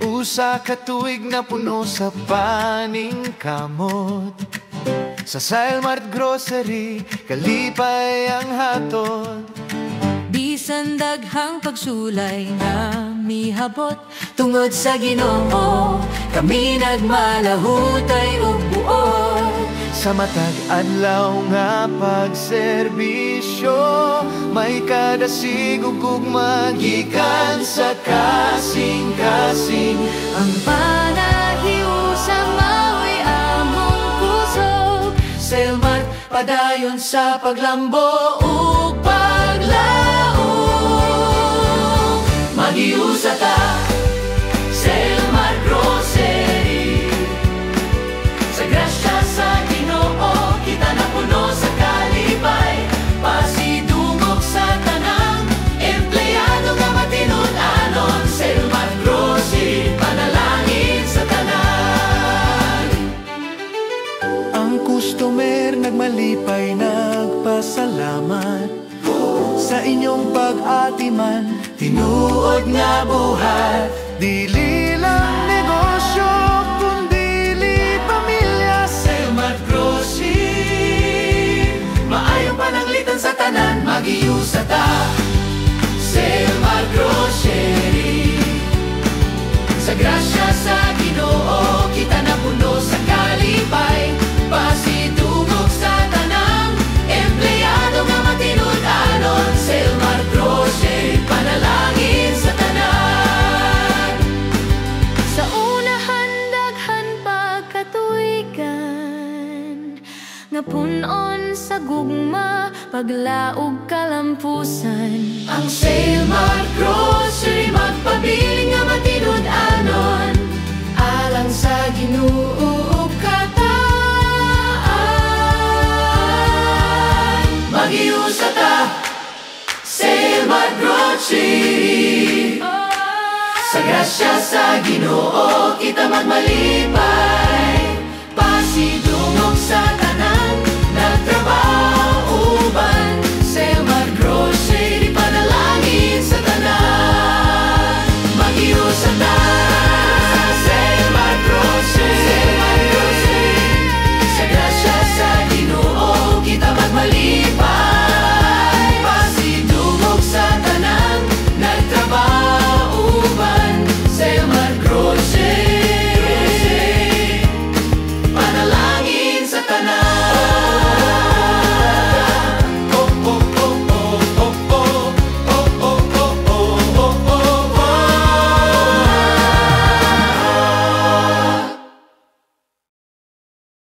Usa ka tuig na puno sa paning kamot, sa Silmart Grocery kalipay ang hatod. Bisan daghang pagsulay nga mihabot, tungod sa Ginoo kami nagmalahutay ug buot. Sa matag adlaw nga pagserbisyo, may kadasig ug magikan sa kasing-kasing. Ang panahiusa mao'y among kusog, Silmart padayon sa paglambo ug paglaom. Magiusa ta, Silmart Grocery. Sa grasya sa Ginoo kita napuno sa kalipay, pasidungog sa tanang empleyado nga matinud-anon. Silmart Grocery, panalangin sa tanan. Ang customer nagmalipay, nagpasalamat sa inyong pag-atiman, tinuod nga buhat. Dili lang negosyo, kundili pamilya. Silmart Grocery, maayong pananglitan sa tanan. Magiusa ta, Silmart Grocery. Sa grasya sa Ginoo kita napuno sa kalipay, pasidungog sa tanang empleyado nga matinud-anon. Silmart Grocery, panalangin sa tanan. sa unahan daghan pagkatuigan, nga punon sa gugma, paglaog kalampusan. Ang Silmart Grocery magpabiling nga matinud-anon, alang sa Ginoo kataan. Magiusa ta, Silmart Grocery. Sa grasya sa Ginoo kita magmalipay,